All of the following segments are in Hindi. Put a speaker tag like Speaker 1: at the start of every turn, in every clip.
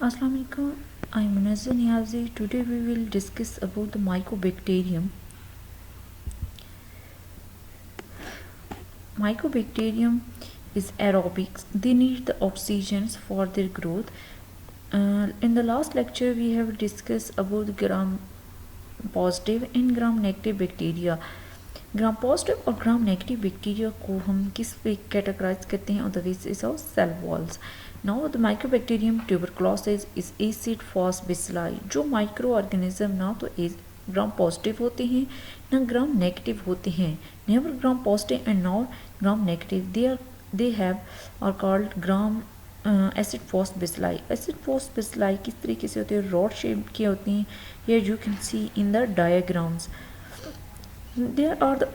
Speaker 1: Assalamu alaikum. I'm Munazza Niazi. Today we will discuss about the mycobacterium. Mycobacterium is aerobics. They need the oxygens for their growth. In the last lecture we have discussed about gram positive and gram negative bacteria. Gram positive और ग्राम नेगेटिव बैक्टीरिया को हम किस पे कैटेगराइज करते हैं on the basis of cell walls. Now the microbacterium tuberculosis is acid fast bacilli. जो माइक्रो ऑर्गेनिज्म ना तो ग्राम पॉजिटिव होते हैं ना ग्राम नेगेटिव होते हैं. Never gram positive and not gram negative. They have are called gram acid fast bacilli. Acid fast bacilli किस तरीके से होते हैं? रॉड शेप के होते हैं. Here you can C in the diagrams. There are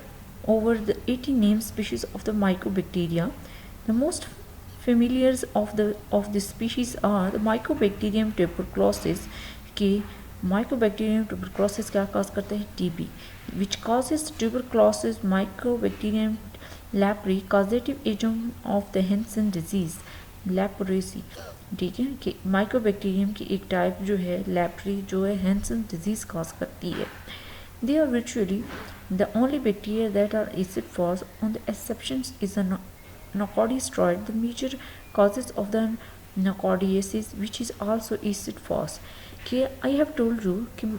Speaker 1: over the 80 named species of the mycobacteria. The most familiar of the species are the Mycobacterium tuberculosis. के Mycobacterium tuberculosis क्या cause करते हैं? TB, which causes tuberculosis. Mycobacterium leprae, causative agent of the Hansen disease, leprosy. ठीक है कि माइक्रोबैक्टीरियम की एक टाइप जो है लेप्री जो है हैंसन डिजीज कॉज करती है. They are virtually the only bacteria that are acid fast. On the exceptions is a nocardiosteroid, the major causes of the nocardiasis, which is also acid fast. कि I have told you कि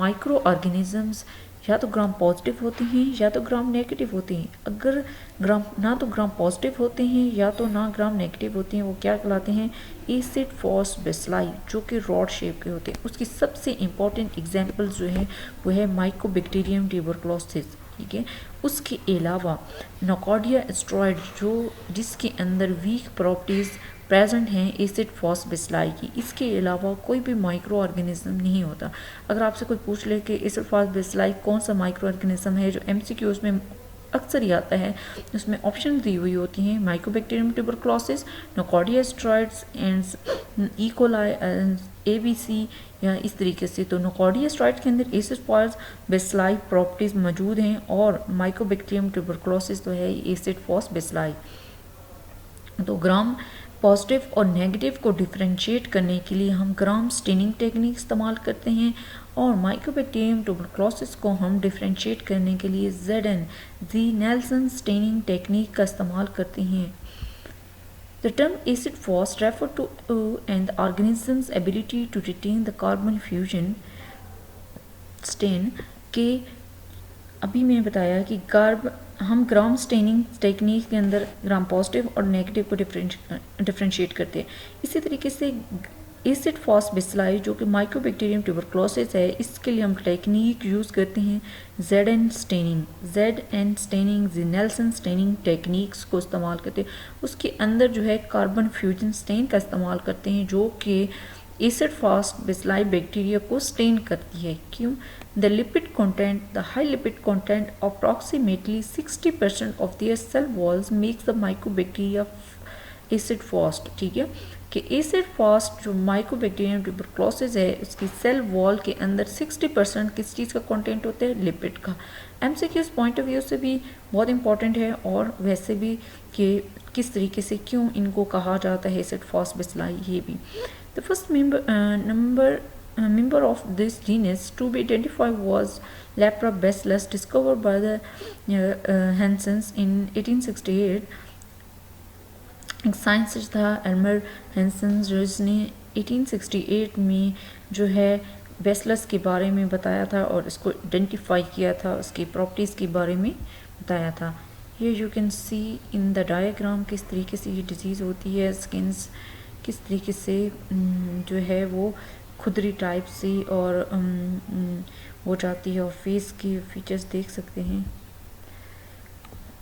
Speaker 1: microorganisms या तो ग्राम पॉजिटिव होते हैं या तो ग्राम नेगेटिव होते हैं. अगर ग्राम ना तो ग्राम पॉजिटिव होते हैं या तो ना ग्राम नेगेटिव होते हैं, वो क्या कहलाते हैं? एसिड फॉस बेसिलाई, जो कि रॉड शेप के होते हैं. उसकी सबसे इम्पॉर्टेंट एग्जांपल जो है वो है माइकोबैक्टीरियम ट्यूबरक्लोसिस. ठीक है. उसके अलावा नोकार्डिया एस्ट्रॉयड जो जिसके अंदर वीक प्रॉपर्टीज़ प्रेजेंट हैं एसिड फॉस बेसिलाई की. इसके अलावा कोई भी माइक्रो ऑर्गेनिज्म नहीं होता. अगर आपसे कोई पूछ ले कि एसिड फॉस बेसिलाई कौन सा माइक्रो ऑर्गेनिज्म है जो MCQs में अक्सर ही आता है, उसमें ऑप्शन दी हुई होती हैं Mycobacterium tuberculosis, nocardia asteroids and E coli ABC या इस तरीके से. तो नोकार्डिया एस्ट्रॉयड के अंदर एसिड फॉस बेसिलाई प्रॉपर्टीज़ मौजूद हैं और माइकोबैक्टीरियम ट्यूबरक्लोसिस तो है एसिड फॉस बेसिलाई. तो ग्राम पॉजिटिव और नेगेटिव को डिफरेंशिएट करने के लिए हम ग्राम स्टेनिंग टेक्निक इस्तेमाल करते हैं और माइकोबैक्टीरियम ट्यूबरक्लोसिस को हम डिफरेंशिएट करने के लिए ZN नेल्सन स्टेनिंग टेक्निक का इस्तेमाल करते हैं. The term acid fast refer to and the organism's ability to retain the carbon fusion stain. के अभी मैं बताया कि हम ग्राम स्टेनिंग टेक्निक के अंदर ग्राम पॉजिटिव और नेगेटिव को डिफरेंशिएट करते हैं. इसी तरीके से एसिड फॉस बेसिलाई जो कि माइकोबैक्टीरियम ट्यूबरक्लोसिस है, इसके लिए हम टेक्निक यूज़ करते हैं ZN staining Nelson staining techniques को इस्तेमाल करते हैं. उसके अंदर जो है कार्बन फ्यूजन स्टेन का इस्तेमाल करते हैं जो कि एसिड फास्ट बेसिलाई बैक्टीरिया को स्टेन करती है. क्यों? The lipid content, the high lipid content approximately 60% of their cell walls makes the mycobacteria acid fast. ठीक है कि एसिड फास्ट जो माइकोबैक्टीरियम ट्यूबरक्लोसिस है उसकी सेल वॉल के अंदर 60% किस चीज़ का कंटेंट होता है? लिपिड का. MCQs पॉइंट ऑफ व्यू से भी बहुत इंपॉर्टेंट है और वैसे भी कि किस तरीके से क्यों इनको कहा जाता है एसिड फास्ट बेसिलाई, ये भी. The first member of this genus to be identified was Lepra bacillus, discovered by the Hansens in 1868. एक साइंटिस्ट था एल्मर हैंसन जिसने 1868 में जो है बेसिलस के बारे में बताया था और इसको आइडेंटिफाई किया था, उसकी प्रॉपर्टीज़ के बारे में बताया था. Here you can see in the diagram किस तरीके से ये डिजीज़ होती है. स्किन्स किस तरीके से जो है वो खुदरी टाइप से और हो जाती है और फेस की फीचर्स देख सकते हैं.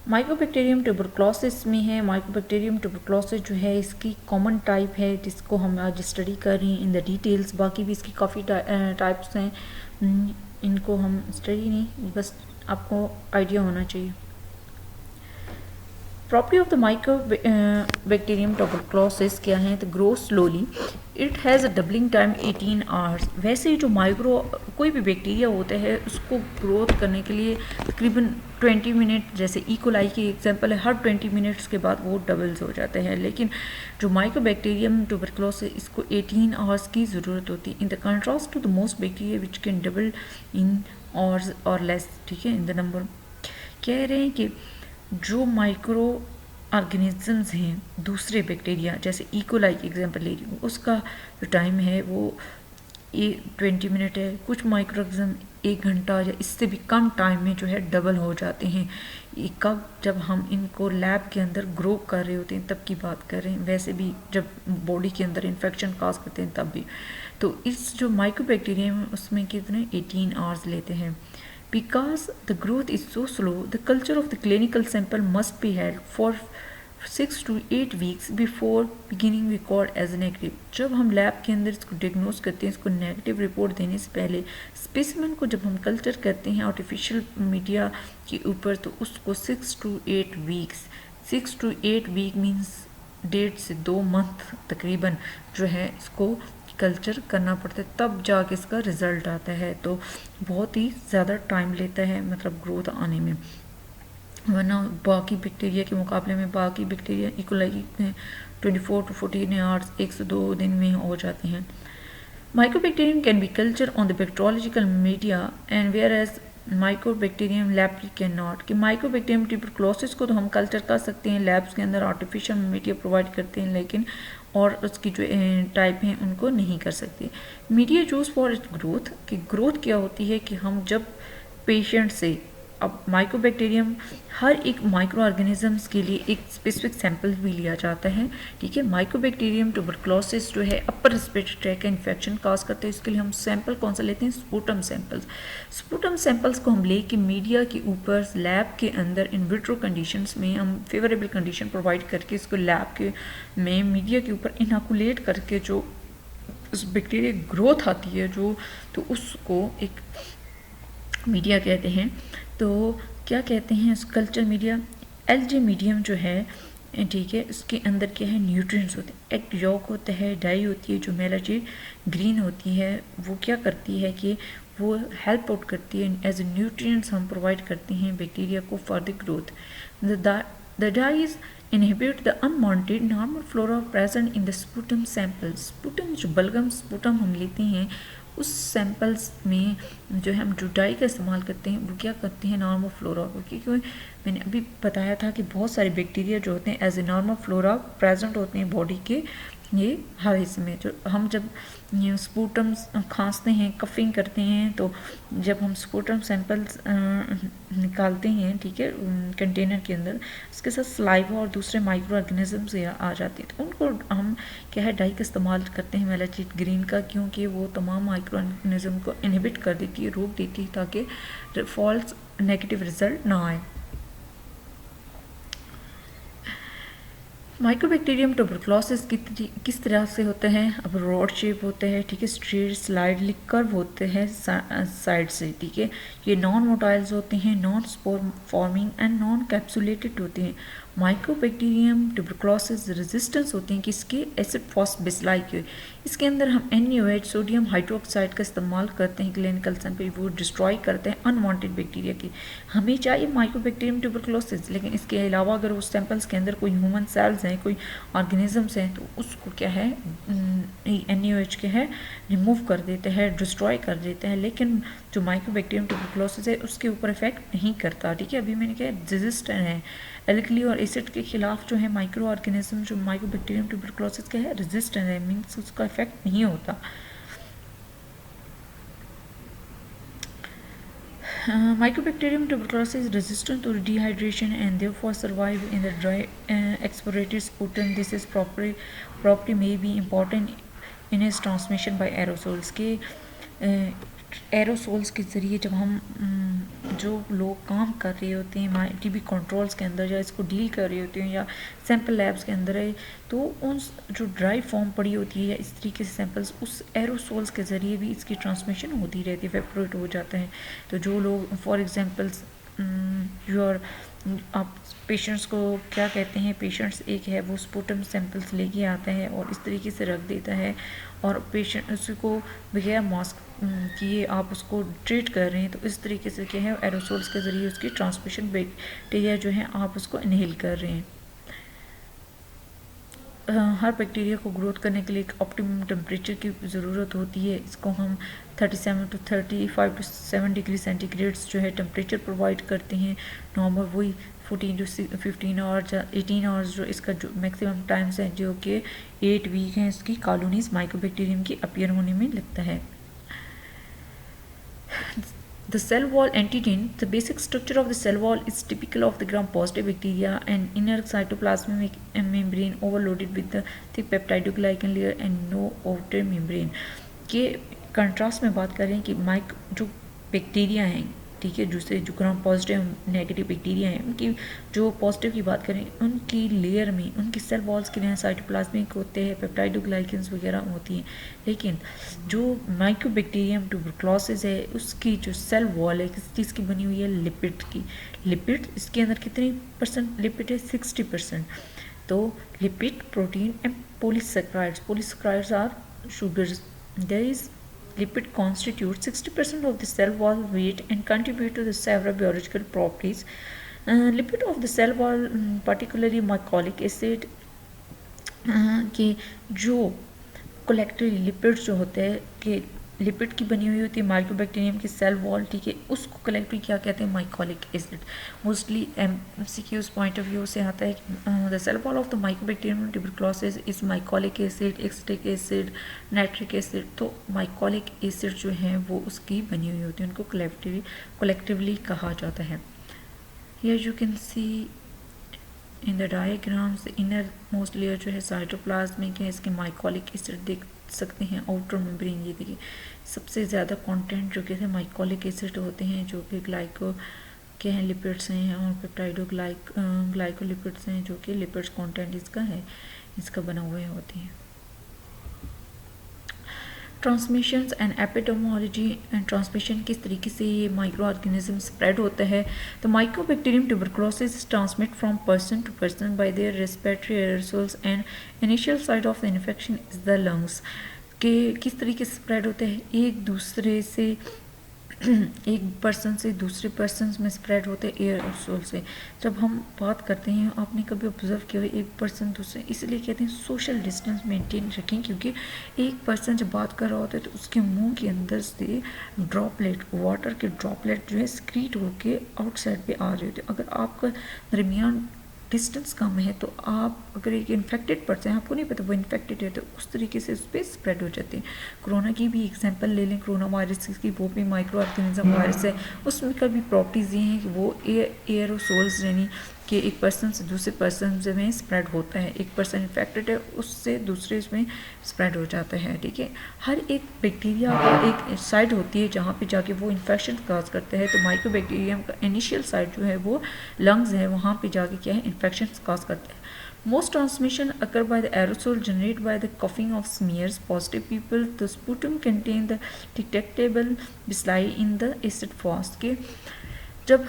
Speaker 1: माइकोबैक्टीरियम ट्यूबरक्लोसिस में है. माइकोबैक्टीरियम ट्यूबरक्लोसिस जो है इसकी कॉमन टाइप है जिसको हम आज स्टडी कर रहे हैं इन द डिटेल्स. बाकी भी इसकी काफ़ी टाइप्स हैं, इनको हम स्टडी नहीं, बस आपको आइडिया होना चाहिए. Property of the Mycobacterium tuberculosis क्या है? तो grow slowly, it has a doubling time 18 hours. वैसे ही जो कोई भी बैक्टीरिया होता है उसको ग्रोथ करने के लिए तकरीबन 20 मिनट, जैसे इकोलाई की एग्जांपल है, हर 20 मिनट्स के बाद वो डबल्स हो जाते हैं। लेकिन जो माइकोबैक्टीरियम ट्यूबरकुलोसिस, इसको 18 आवर्स की ज़रूरत होती है, in the contrast to the most bacteria which can double in hours और लेस। ठीक है, इन द नंबर कह रहे हैं कि जो माइक्रो ऑर्गेनिजम्स हैं, दूसरे बैक्टीरिया जैसे इकोलाई की एग्जांपल ले रही हूँ, उसका जो टाइम है वो ये 20 मिनट है। कुछ माइक्रो ऑर्गेनिज्म 1 घंटा या इससे भी कम टाइम में जो है डबल हो जाते हैं। ये कब, जब हम इनको लैब के अंदर ग्रो कर रहे होते हैं तब की बात कर रहे हैं, वैसे भी जब बॉडी के अंदर इन्फेक्शन काज करते हैं तब भी। तो इस जो माइक्रोबैक्टीरियम है उसमें कितने 18 आवर्स लेते हैं। Because the growth is so slow, the culture of the clinical sample must be held for 6 to 8 weeks before beginning record as negative। जब हम लैब के अंदर इसको डिग्नोज करते हैं, इसको नेगेटिव रिपोर्ट देने से पहले स्पेसिमेन को जब हम कल्चर करते हैं आर्टिफिशियल मीडिया के ऊपर, तो उसको 6 to 8 weeks, 6 to 8 week means 1.5 से 2 मंथ तकरीबन जो है इसको कल्चर करना पड़ता है, तब जाके इसका रिज़ल्ट आता है। तो बहुत ही ज़्यादा टाइम लेता है मतलब ग्रोथ आने में, वरना बाकी बैक्टीरिया के मुकाबले में बाकी बैक्टीरिया इकोलाई 24 to 14 आवर्स, 1 से 2 दिन में हो जाते हैं। Microbacterium can be culture on the bacteriological media and where as microbacterium lab can not. कि माइक्रोबैक्टीरियम ट्यूबरकुलोसिस को तो हम कल्चर कर सकते हैं लैब्स के अंदर, आर्टिफिशियल मीडिया प्रोवाइड करते हैं, लेकिन और उसकी जो टाइप हैं उनको नहीं कर सकते। Media choose for it growth, कि ग्रोथ क्या होती है कि हम जब पेशेंट से, अब माइक्रोबैक्टीरियम हर एक माइक्रो ऑर्गेनिजम्स के लिए एक स्पेसिफिक सैंपल भी लिया जाता है। ठीक है, माइक्रोबैक्टीरियम ट्यूबरकुलोसिस जो है अपर रेस्पिरेटरी ट्रैक का इन्फेक्शन काज करते हैं, इसके लिए हम सैंपल कौन सा लेते हैं, स्पूटम सैंपल्स। स्पूटम सैंपल्स को हम लेके मीडिया के ऊपर लैब के अंदर इन विट्रो कंडीशंस में हम फेवरेबल कंडीशन प्रोवाइड करके इसको लैब के में मीडिया के ऊपर इनोकुलेट करके जो उस बैक्टीरिया ग्रोथ आती है जो, तो उसको एक मीडिया कहते हैं। तो क्या कहते हैं उस कल्चर मीडिया, एलजी मीडियम जो है, ठीक है, इसके अंदर क्या है, न्यूट्रिएंट्स होते हैं, एक यॉक होता है, डाई होती है जो मेलाचिन ग्रीन होती है, वो क्या करती है कि वो हेल्प आउट करती है एज न्यूट्रिएंट्स हम प्रोवाइड करते हैं बैक्टीरिया को for the growth. The dyes inhibit the unwanted normal flora present in the sputum samples। Sputum जो बलगम स्पूटम हम लेते हैं उस सैंपल्स में जो है हम जो डाई का इस्तेमाल करते हैं वो क्या करते हैं, नॉर्मल फ्लोरा को, क्योंकि मैंने अभी बताया था कि बहुत सारे बैक्टीरिया जो होते हैं as a normal flora present होते हैं बॉडी के ये हर हिस्से में। जो हम जब स्पूटम खांसते हैं, कफिंग करते हैं, तो जब हम स्पूटम सैंपल्स निकालते हैं, ठीक है, कंटेनर के अंदर, उसके साथ स्लाइवा और दूसरे माइक्रो ऑर्गेनिजम्स आ जाते हैं, तो उनको हम क्या है डाई का इस्तेमाल करते हैं मेलाचिन ग्रीन का, क्योंकि वो तमाम माइक्रो ऑर्गेनिज्म को इनहिबिट कर देती है, रोक देती है, ताकि फॉल्स नेगेटिव रिजल्ट ना आए। माइक्रोबैक्टीरियम ट्यूबरकुलोसिस किस तरह से होता है, अब रॉड शेप होता है, ठीक है, स्ट्रेट स्लाइडली कर्व होते हैं साइड से, ठीक है, ये नॉन मोटाइल्स होते हैं, non spore forming and non capsulated होते हैं। माइक्रोबैक्टीरियम ट्यूबरकुलोसिस रेजिस्टेंस होते हैं किसके, एसिड फॉस्फेसिलाई के। इसके अंदर हम NaOH सोडियम हाइड्रोक्साइड का इस्तेमाल करते हैं क्लिनिकल सैंपल, वो डिस्ट्रॉय करते हैं अनवांटेड बैक्टीरिया की। हमें चाहिए माइक्रोबैक्टीरियम ट्यूबरकुलोसिस, लेकिन इसके अलावा अगर उस सैंपल्स के अंदर कोई ह्यूमन सेल्स हैं, कोई ऑर्गेनिजम्स हैं, तो उसको क्या है NaOH के है रिमूव कर देते हैं, डिस्ट्रॉय कर देते हैं, लेकिन जो माइक्रोबैक्टीरियम ट्यूबरकुलोसिस है उसके ऊपर इफेक्ट नहीं करता। ठीक है, अभी मैंने कहा रेजिस्टेंट है, एल्कली और एसिड के खिलाफ जो है माइक्रो ऑर्गेनिज्म जो माइक्रोबैक्टीरियम ट्यूबरकुलोसिस का है रेजिस्टेंट है, मीन्स उसका इफेक्ट नहीं होता। Mycobacterium tuberculosis is resistant to dehydration and therefore survive in the dry expirated sputum. This is property may be important in its transmission by aerosols के एरोसोल्स के ज़रिए जब हम जो लोग काम कर रहे होते हैं TB कंट्रोल्स के अंदर या इसको डील कर रहे होते हैं या सैंपल लैब्स के अंदर है, तो उन जो ड्राई फॉर्म पड़ी होती है या इस तरीके से सैंपल्स उस एरोसोल्स के ज़रिए भी इसकी ट्रांसमिशन होती रहती है, इवेपोरेट हो जाता है। तो जो लोग फॉर एग्जांपल्स योर आप पेशेंट्स को क्या कहते हैं, पेशेंट्स एक है वो स्पूटम सैंपल्स लेके आता है और इस तरीके से रख देता है और पेशेंट उसको बगैर मास्क किए आप उसको ट्रीट कर रहे हैं, तो इस तरीके से क्या है एरोसोल्स के ज़रिए उसकी ट्रांसमिशन बैक्टीरिया जो है आप उसको इनहेल कर रहे हैं। हर बैक्टीरिया को ग्रोथ करने के लिए एक ऑप्टिमम टेम्परेचर की ज़रूरत होती है। इसको हम 37 टू 35 टू 7 डिग्री सेंटीग्रेड्स जो है टेम्परेचर प्रोवाइड करते हैं। नॉर्मल वही 14 टू 15 आवर्स 18 आवर्स जो इसका जो मैक्सिमम टाइम्स है, जो कि 8 वीक हैं, इसकी कॉलोनीज माइक्रोबैक्टीरियम की अपीयर होने में लगता है। The cell wall antigen, the basic structure of the cell wall is typical of the gram-positive bacteria, an inner cytoplasmic membrane overloaded with the thick peptidoglycan layer and no outer membrane। के कंट्रास्ट में बात करें कि जो बैक्टीरिया हैं, ठीक है, दूसरे जो ग्राम पॉजिटिव नेगेटिव बैक्टीरिया हैं, उनकी जो पॉजिटिव की बात करें उनकी लेयर में उनकी सेल वॉल्स के लिए साइटोप्लाज्मिक होते हैं, पेप्टाइडोग्लाइकन्स वगैरह होती हैं। लेकिन जो माइक्रोबैक्टीरियम ट्यूबरक्लोसिस है उसकी जो सेल वॉल है किस चीज़ की बनी हुई है, लिपिड की। लिपिड इसके अंदर कितनी परसेंट लिपिड है, 60%। तो lipid protein and polysaccharides are sugars. There is lipid constitute 60% of the cell wall weight and contribute to the several biological properties. Lipid of the cell wall, particularly mycolic acid, के जो कलेक्टिव लिपिड्स जो होते हैं कि लिपिड की बनी हुई होती है माइक्रोबैक्टीरियम की सेल वॉल, ठीक है, उसको कलेक्टिव क्या कहते हैं, mycolic acid. Mostly MCQs point of view से आता है कि the cell wall of the microbacterium tuberculosis is mycolic acid, acetic acid, nitric acid. तो माइकोलिक एसिड जो है वो उसकी बनी हुई होती है, उनको कलेक्टिवली कहा जाता है। Here you can C in the diagrams inner most layer जो है साइटोप्लाज्मिक है, इसके माइकोलिक एसिड देख सकते हैं। आउटर मेम्ब्रेन ये देखिए सबसे ज़्यादा कंटेंट जो कि माइकोलिक एसिड होते हैं, जो कि ग्लाइको के हैं लिपिड्स हैं, और ग्लाइकोलिपिड्स हैं जो कि लिपिड्स कंटेंट इसका है, इसका बना हुए होते हैं। Transmissions and epidemiology and transmission किस तरीके से ये माइक्रो ऑर्गेनिज्म स्प्रेड होता है। तो microbacterium tuberculosis transmit from person to person by their respiratory aerosols and initial site of the infection is the lungs. के किस तरीके से स्प्रेड होता है, एक दूसरे से एक पर्सन से दूसरे पर्सन में स्प्रेड होते हैं एयरोसोल से। जब हम बात करते हैं, आपने कभी ऑब्जर्व किया एक पर्सन दूसरे, इसलिए कहते हैं सोशल डिस्टेंस मेंटेन रखें, क्योंकि एक पर्सन जब बात कर रहा होता है तो उसके मुंह के अंदर से ड्रॉपलेट, वाटर के ड्रॉपलेट जो है स्क्रीट होके आउटसाइड पे आ रहे होते हैं। अगर आपका दरमियान डिस्टेंस कम है तो आप अगर एक इन्फेक्टेड पर्सन है, आपको नहीं पता वो इन्फेक्टेड है, तो उस तरीके से उस पर स्प्रेड हो जाते हैं। कोरोना की भी एग्जांपल ले लें, कोरोना वायरस की, वो भी माइक्रो ऑर्गेनिज्म वायरस है, उसमें का भी प्रॉपर्टीज़ ये हैं कि वो एयरोसोल्स यानी कि एक पर्सन से दूसरे पर्सन में स्प्रेड होता है। एक पर्सन इन्फेक्टेड है उससे दूसरे में स्प्रेड हो जाता है, ठीक है। हर एक बैक्टीरिया का एक साइड होती है जहाँ पे जाके वो इन्फेक्शन काज करता है। तो माइक्रोबैक्टीरियम का इनिशियल साइड जो है वो लंग्स है, वहाँ पे जाके क्या है इन्फेक्शन काज करता है। Most transmission occur by the aerosol generated by the coughing of smears. Positive people, the sputum contain the detectable bacilli in the acid fast के जब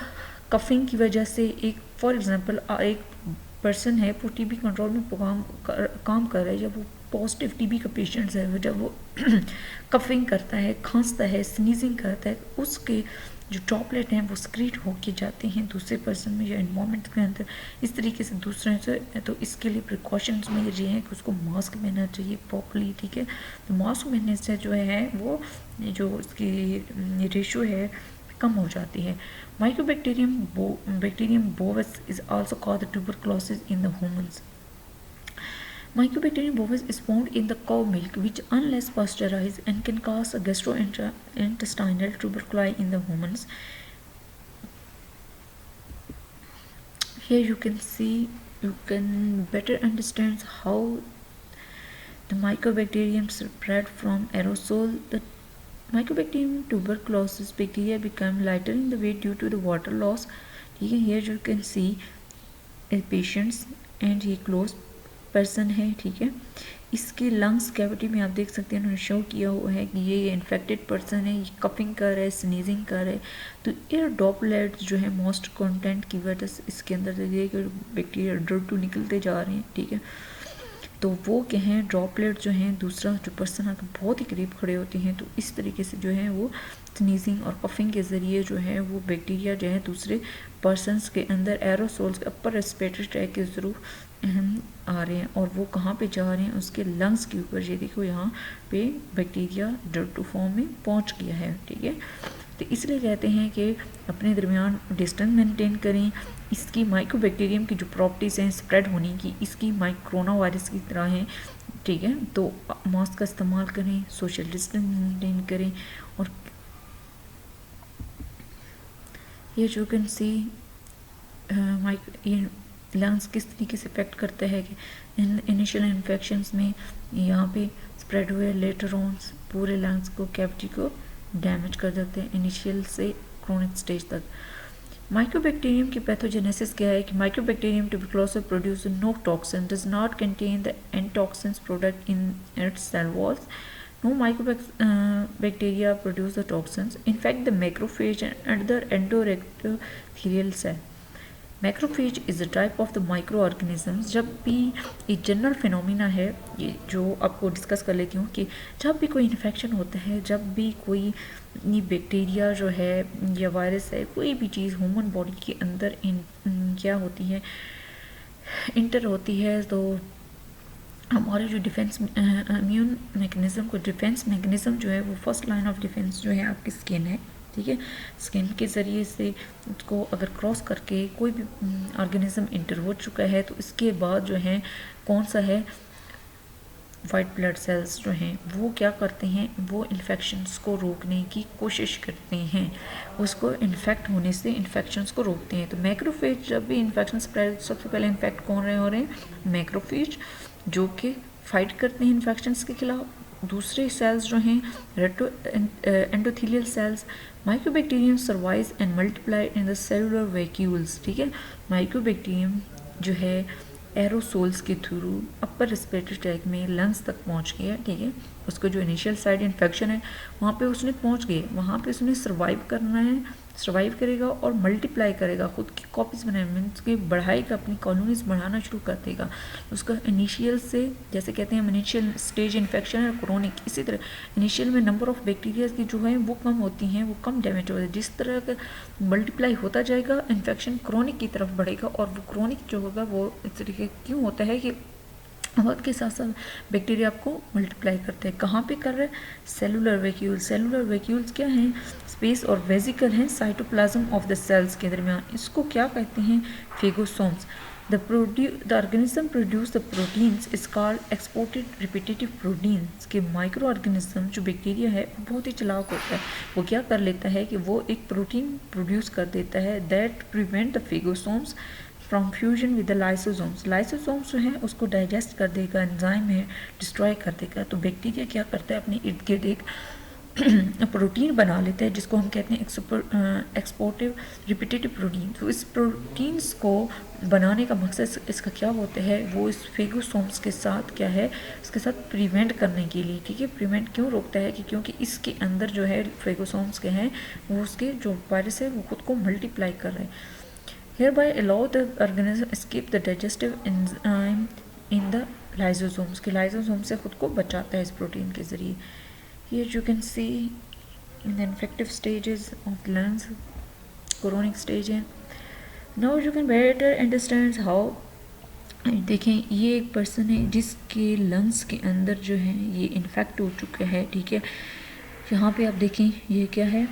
Speaker 1: कफिंग की वजह से एक फॉर एग्जांपल एक पर्सन है वो टीबी कंट्रोल में काम कर रहा है, जब वो पॉजिटिव टीबी का पेशेंट है, जब वो कफिंग करता है, खांसता है, स्नीजिंग करता है, उसके जो ड्रॉपलेट हैं वो स्क्रीट होके जाते हैं दूसरे पर्सन में या इन्वायरमेंट के अंदर, इस तरीके से दूसरे से। तो इसके लिए प्रिकॉशंस में ये हैं कि उसको मास्क पहनना चाहिए प्रॉपरली, ठीक है। तो मास्क पहनने से जो है वो जो उसकी रेशो है कम हो जाती है। Bacterium bovis is also called the tuberculosis in the humans. Mycobacterium bovis is found in the cow milk, which unless pasteurized and can cause a gastrointestinal tuberculosis in the humans. Here you can see, you can better understand how the mycobacterium spread from aerosol. The Mycobacterium tuberculosis bacteria become lighter in the weight due to the water loss. Here you can see a patients and he close person है, ठीक है। इसके लंग्स कैविटी में आप देख सकते हैं, उन्होंने शो किया हुआ है कि ये इन्फेक्टेड पर्सन है, ये कफिंग कर रहा है, स्नीजिंग कर रहा है। तो एयर ड्रॉपलेट्स जो है मॉइस्ट कंटेंट की वजह से इसके अंदर से ये बैक्टीरिया डर टू निकलते जा रहे हैं, ठीक है। तो वो क्या हैं, ड्रॉपलेट जो हैं, दूसरा जो पर्सन आकर बहुत ही करीब खड़े होते हैं, तो इस तरीके से जो है वो स्नीजिंग और कफिंग के ज़रिए जो है वो बैक्टीरिया जो है दूसरे पर्सनस के अंदर एरोसोल्स अपर रेस्पिरेटरी ट्रैक के थ्रू आ रहे हैं, और वो कहाँ पे जा रहे हैं, उसके लंग्स के ऊपर। ये देखो यहाँ पे बैक्टीरिया डर्ट टू फॉर्म में पहुँच गया है, ठीक है। तो इसलिए कहते हैं कि अपने दरमियान डिस्टेंस मेंटेन करें। इसकी माइक्रोबैक्टीरियम की जो प्रॉपर्टीज़ हैं स्प्रेड होने की, इसकी कोरोना वायरस की तरह हैं, ठीक है। तो मास्क का इस्तेमाल करें, सोशल डिस्टेंस मेंटेन करें, और ये जो कैन सी ये लंग्स किस तरीके से इफेक्ट करता है कि इनिशियल इन्फेक्शंस में यहाँ पे स्प्रेड हुए, लेटर ऑन पूरे लंग्स को, कैविटी को डैमेज कर देते हैं इनिशियल से क्रोनिक स्टेज तक। माइक्रोबैक्टीरियम की पैथोजेनेसिस क्या है कि microbacterium tuberculosis produce no toxin, does not contain the endotoxins product in its cell walls. No microbacteria produce the toxins. In fact, the macrophage and other endothelial cell. Macrophage is a type of the micro organisms. जब भी एक जनरल फिनोमिना है, ये जो आपको डिस्कस कर लेती हूँ, कि जब भी कोई इन्फेक्शन होता है, जब भी कोई बैक्टीरिया जो है या वायरस है, कोई भी चीज़ ह्यूमन बॉडी के अंदर क्या होती है, इंटर होती है, तो हमारे जो डिफेंस इम्यून मैकेनिज़्म को, डिफेंस मैकेनिज़्म जो है वो फर्स्ट लाइन ऑफ डिफेंस जो है आपकी स्किन है, ठीक है। स्किन के ज़रिए से उसको अगर क्रॉस करके कोई भी ऑर्गेनिज्म इंटर हो चुका है, तो इसके बाद जो है कौन सा है, वाइट ब्लड सेल्स जो हैं वो क्या करते हैं, वो इन्फेक्शंस को रोकने की कोशिश करते हैं, उसको इन्फेक्ट होने से इन्फेक्शंस को रोकते हैं। तो मैक्रोफेज जब भी इन्फेक्शन स्प्रेड, सबसे पहले इन्फेक्ट कौन रहे हो रहे हैं, मैक्रोफेज, जो कि फाइट करते हैं इन्फेक्शंस के खिलाफ। दूसरे सेल्स जो हैं endothelial cells. Mycobacterium survives and multiply in the cellular vacuoles, ठीक है। माइक्रोबैक्टीरियम जो है एरोसोल्स के थ्रू अपर रेस्पिरेटरी ट्रैक में लंग्स तक पहुंच गया, ठीक है। उसको जो इनिशियल साइड इन्फेक्शन है वहाँ पे उसने पहुंच गए, वहाँ पे उसने सर्वाइव करना है, सर्वाइव करेगा और मल्टीप्लाई करेगा, खुद की कॉपीज़ बनाए, मीन्स की बढ़ाएगा, अपनी कॉलोनीज बढ़ाना शुरू कर देगा। उसका इनिशियल से, जैसे कहते हैं इनिशियल स्टेज इन्फेक्शन है क्रोनिक, इसी तरह इनिशियल में नंबर ऑफ बैक्टीरिया की जो है वो कम होती हैं, वो कम डैमेज होता है। जिस तरह का मल्टीप्लाई होता जाएगा इन्फेक्शन क्रोनिक की तरफ बढ़ेगा, और वो क्रोनिक जो होगा वो इस तरीके क्यों होता है कि वक्त के साथ साथ बैक्टीरिया आपको मल्टीप्लाई करते हैं। कहाँ पे कर रहे हैं, सेलुलर वैक्यूल। सेलुलर वैक्यूल्स क्या हैं, स्पेस और वेजिकल हैं साइटोप्लाज्म ऑफ द सेल्स के दरमियान। इसको क्या कहते हैं, phagosomes. The organism produce the proteins is called exported repetitive proteins. के माइक्रो ऑर्गेनिज्म जो बैक्टीरिया है बहुत ही चालाक होता है, वो क्या कर लेता है कि वो एक प्रोटीन प्रोड्यूस कर देता है that prevent the phagosomes from fusion with the lysosomes. Lysosomes जो है उसको डाइजेस्ट कर देगा, एंजाइम है डिस्ट्रॉय कर देगा। तो बैक्टीरिया क्या करता है, अपने इर्द गिर्द एक प्रोटीन बना लेता है जिसको हम कहते हैं एक्सपोर्टिव रिपीटेटिव प्रोटीन। तो इस प्रोटीन्स को बनाने का मकसद इसका क्या होता है, वो इस फेगोसोम्स के साथ क्या है, इसके साथ प्रिवेंट करने के लिए, ठीक है। प्रिवेंट क्यों रोकता है कि क्योंकि इसके अंदर जो है फेगोसोम्स के हैं वो उसके जो वायरस है वो खुद को मल्टीप्लाई कर रहे हैं। Hereby allow the organism escape the digestive enzyme in the lysosomes, के लाइसोसोम से खुद को बचाता है इस प्रोटीन के ज़रिए। Here you can see in the infective stages of lungs, chronic stage है। Now you can better understand how, देखें ये एक पर्सन है जिसके लंग्स के अंदर जो है ये इन्फेक्ट हो चुका है, ठीक है। यहाँ पे आप देखें ये क्या है,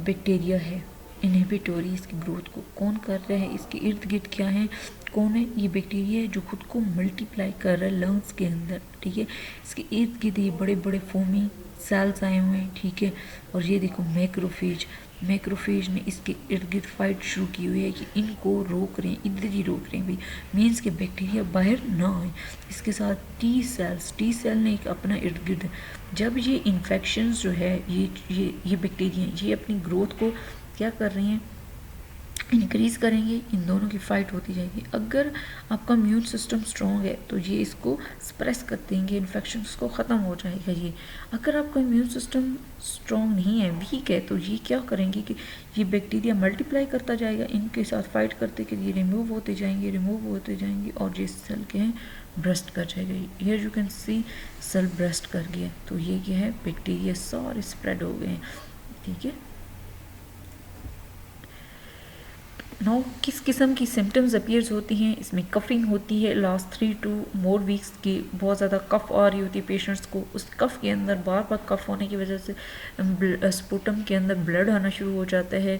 Speaker 1: बैक्टीरिया है, इनहिबिटोरी, इसकी ग्रोथ को कौन कर रहा है, इसके इर्द गिर्द क्या है, कौन है, ये बैक्टीरिया है जो खुद को मल्टीप्लाई कर रहा है लंग्स के अंदर, ठीक है। इसके इर्द गिर्द ये बड़े बड़े फोमी सेल्स आए हुए हैं, ठीक है। और ये देखो मैक्रोफेज, मैक्रोफेज ने इसके इर्द गिर्द फाइट शुरू की हुई है कि इनको रोक रहे हैं, इधर ही रोक रहे हैं भाई, मीन्स के बैक्टीरिया बाहर ना आए। इसके साथ टी सेल ने एक अपना इर्द गिर्द, जब ये इन्फेक्शंस जो है ये बैक्टीरिया ये अपनी ग्रोथ को क्या कर रही हैं, इंक्रीज़ करेंगे, इन दोनों की फ़ाइट होती जाएगी। अगर आपका इम्यून सिस्टम स्ट्रॉन्ग है तो ये इसको सप्रेस कर देंगे, इन्फेक्शन को ख़त्म हो जाएगा ये। अगर आपका इम्यून सिस्टम स्ट्रॉन्ग नहीं है, वीक है, तो ये क्या करेंगे कि ये बैक्टीरिया मल्टीप्लाई करता जाएगा, इनके साथ फाइट करते कि ये रिमूव होते जाएंगे और ये सेल के हैं ब्रस्ट कर जाएगा। Here you can see cell burst कर गया, तो ये क्या है, बैक्टीरिया सारे स्प्रेड हो गए हैं, ठीक है। नो किस किस्म की सिम्टम्स अपीयर्स होती हैं, इसमें कफिंग होती है लास्ट 3 to more वीक्स की, बहुत ज़्यादा कफ आ रही होती है पेशेंट्स को, उस कफ के अंदर बार बार कफ होने की वजह से स्पूटम के अंदर ब्लड आना शुरू हो जाता है।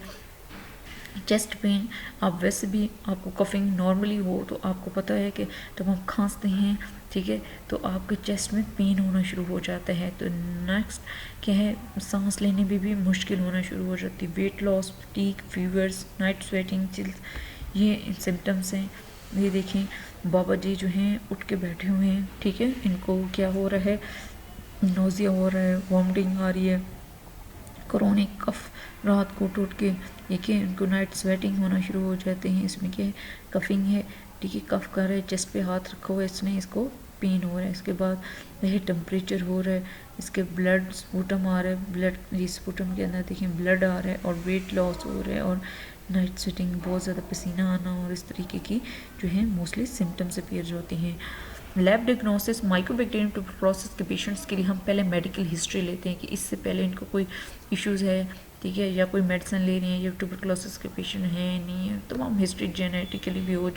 Speaker 1: चेस्ट पेन, आप वैसे भी आपको कफिंग नॉर्मली हो तो आपको पता है कि जब हम खांसते हैं, ठीक है, तो आपके चेस्ट में पेन होना शुरू हो जाता है। तो नेक्स्ट क्या है, सांस लेने में भी मुश्किल होना शुरू हो जाती है। Weight loss, fatigue, fevers, night sweating, chills, ये सिम्टम्स हैं। ये देखें बाबा जी जो हैं उठ के बैठे हुए हैं, ठीक है, इनको क्या हो रहा है, नोज़िया हो रहा है, वॉमिटिंग आ रही है, क्रोनिक कफ रात को टूट के, देखिए इनको नाइट स्वेटिंग होना शुरू हो जाते हैं। इसमें क्या है, कफिंग है, ठीक है, कफ कर रहा है, चेस्ट पे हाथ रखा हुआ है इसने, इसको पेन हो रहा है। इसके बाद यह टेम्परेचर हो रहा है, इसके ब्लड स्पूटम आ रहा है, ब्लड ये स्पूटम के अंदर देखिए ब्लड आ रहा है, और वेट लॉस हो रहा है, और नाइट स्वेटिंग, बहुत ज़्यादा पसीना आना, और इस तरीके की जो है मोस्टली सिम्टम्स अपीयर होती हैं। लैब डिग्नोसिस माइकोबैक्टीरियम ट्यूबरकुलोसिस के पेशेंट्स के लिए हम पहले मेडिकल हिस्ट्री लेते हैं कि इससे पहले इनको कोई इश्यूज़ है, ठीक है, या कोई मेडिसिन ले रही हैं, या ट्यूबरकुलोसिस के पेशेंट हैं नहीं है, तमाम हिस्ट्री जेनेटिकली भी हो,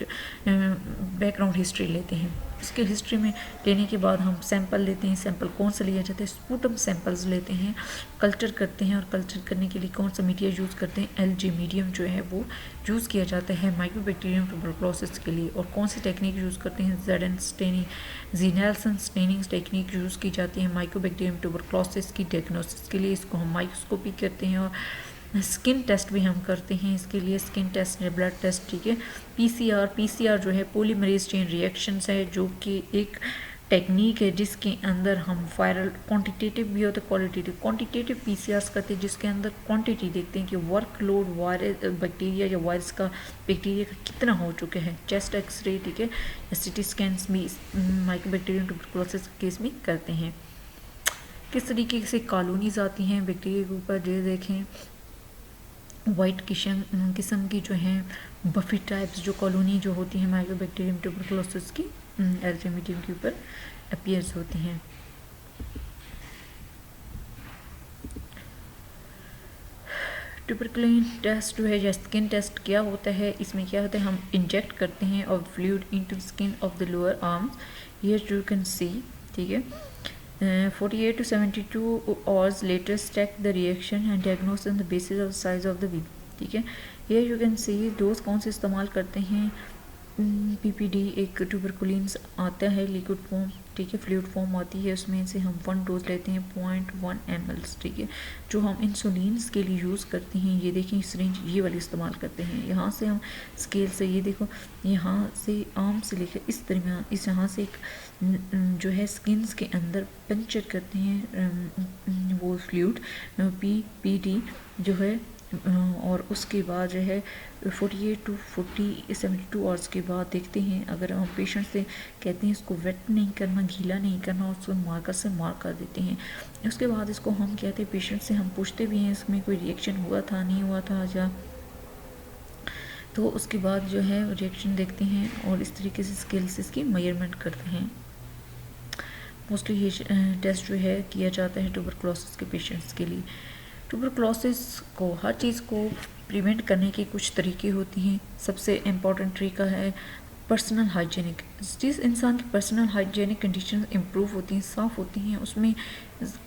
Speaker 1: बैकग्राउंड हिस्ट्री लेते हैं। इसके हिस्ट्री में लेने के बाद हम सैंपल लेते हैं। सैंपल कौन सा लिया जाता है, स्पूटम सैंपल्स लेते हैं, कल्चर करते हैं, और कल्चर करने के लिए कौन सा मीडिया यूज़ करते हैं, एलजी मीडियम जो है वो यूज़ किया जाता है माइकोबैक्टीरियम ट्यूबरकुलोसिस के लिए। और कौन सी टेक्निक यूज़ करते हैं, जेडन staining, Ziehl Neelsen staining technique use की जाती है माइकोबैक्टीरियम ट्यूबरकुलोसिस की डायग्नोसिस के लिए। इसको हम माइक्रोस्कोपी करते हैं, और स्किन टेस्ट भी हम करते हैं इसके लिए, स्किन टेस्ट या ब्लड टेस्ट, ठीक है। पीसीआर जो है पॉलीमरेज चेन रिएक्शंस है, जो कि एक टेक्निक है जिसके अंदर हम वायरल क्वांटिटेटिव भी होता है क्वालिटेटिव। क्वांटिटेटिव पीसीआर करते हैं जिसके अंदर क्वांटिटी देखते हैं कि वर्कलोड वायरस बैक्टीरिया या वायरस का बैक्टीरिया का कितना हो चुका है। चेस्ट एक्सरे, ठीक है, या सिटी स्कैन्स भी माइकोबैक्टीरियम ट्यूबरकुलोसिस केस में करते हैं। किस तरीके से कॉलोनीज आती हैं बैक्टीरिया के ऊपर, ये देखें वाइट किस्म की जो हैं बफी टाइप्स जो कॉलोनी जो होती है माइकोबैक्टीरियम ट्यूबरकुलोसिस की एल्जीमिडियम के ऊपर अपीयर्स होती हैं। ट्यूबरकुलिन टेस्ट जो है या स्किन टेस्ट क्या होता है, इसमें क्या होता है, हम इंजेक्ट करते हैं और fluid into skin of the lower arms, here you can सी, ठीक है। 48 to 72 hours later check the reaction and diagnose on the basis of the size of the vein, ठीक है। here you can see dose कौन से इस्तेमाल करते हैं, पीपीडी एक ट्यूबरकुलिन्स आता है लिक्विड फॉर्म, ठीक है, फ्लूइड फॉर्म आती है, उसमें से हम 1 डोज लेते हैं 0.1 ml, ठीक है, जो हम इंसुलिन्स के लिए यूज़ करते हैं। ये देखें सिरिंज ये वाली इस्तेमाल करते हैं, यहाँ से हम स्केल से, ये देखो यहाँ से आर्म से लेकर इस दरमियान, इस यहाँ से एक जो है स्किन्स के अंदर पंचर करते हैं वो फ्लूइड पीपीडी जो है, और उसके बाद जो है 48 to 72 आवर्स के बाद देखते हैं, अगर हम पेशेंट से कहते हैं इसको वेट नहीं करना, गीला नहीं करना, और उसको मार्कर से मार्क कर देते हैं। उसके बाद इसको हम कहते हैं पेशेंट से हम पूछते भी हैं इसमें कोई रिएक्शन हुआ था नहीं हुआ था या, तो उसके बाद जो है रिएक्शन देखते हैं और इस तरीके से स्केल से इसकी मेजरमेंट करते हैं। मोस्टली ये टेस्ट जो है किया जाता है ट्यूबरकुलोसिस के पेशेंट्स के लिए। ट्यूबरकुलोसिस को हर चीज़ को प्रिवेंट करने के कुछ तरीके होती हैं। सबसे इम्पॉर्टेंट तरीका है पर्सनल हाइजीनिक। जिस इंसान की पर्सनल हाइजीनिक कंडीशन इम्प्रूव होती हैं, साफ़ होती हैं, उसमें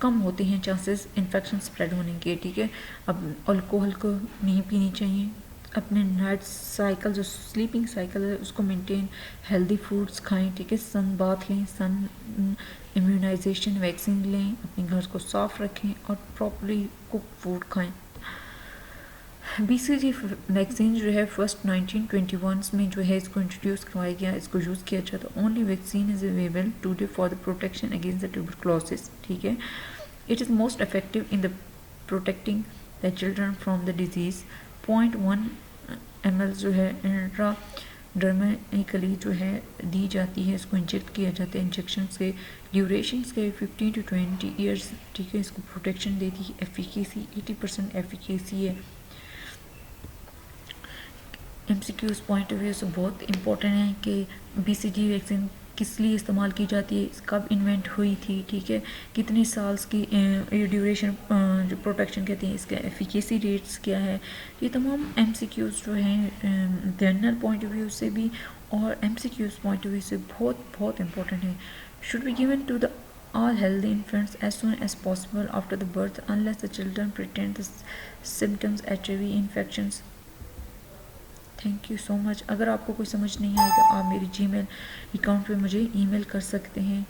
Speaker 1: कम होते हैं चांसेस इन्फेक्शन स्प्रेड होने के, ठीक है। अब अल्कोहल को नहीं पीनी चाहिए, अपने नाइट साइकिल जो स्लीपिंग साइकिल है उसको मेंटेन, हेल्दी फूड्स खाएं, ठीक है, सन बाथ लें, सन इम्यूनाइजेशन वैक्सीन लें, अपने घर को साफ़ रखें और प्रॉपरली कुक फूड खाएं। BCG वैक्सीन जो है फर्स्ट 1921 में जो है इसको इंट्रोड्यूस करवाया गया, इसको यूज़ किया जाता। Only vaccine is available today for the protection against the tuberculosis, ठीक है। It is most effective in the protecting the children from the disease. 0.1 ml जो है इंट्रा डर्मेनिकली जो है दी जाती है, इसको इंजेक्ट किया जाता है। इंजेक्शन के ड्यूरेशन के 15 to 20 ईयर्स, ठीक है। इसको प्रोटेक्शन देती है। एफिकेसी 80% एफिकेसी है। एमसीक्यूज पॉइंट ऑफ व्यू से बहुत इंपॉर्टेंट है कि बीसीजी वैक्सीन किस लिए इस्तेमाल की जाती है, कब इन्वेंट हुई थी, ठीक है, कितने साल्स की ड्यूरेशन जो प्रोटेक्शन कहते हैं, इसका एफिकेसी रेट्स क्या है। ये तमाम एमसीक्यूज जो हैं जनरल पॉइंट ऑफ व्यू से भी और एमसीक्यूज पॉइंट ऑफ व्यू से बहुत बहुत इंपॉर्टेंट है। Should be given to the all healthy infants as soon as possible after the birth unless the children present the symptoms HIV infections। Thank you so much. अगर आपको कोई समझ नहीं आई तो आप मेरी जीमेल अकाउंट पे मुझे ईमेल कर सकते हैं।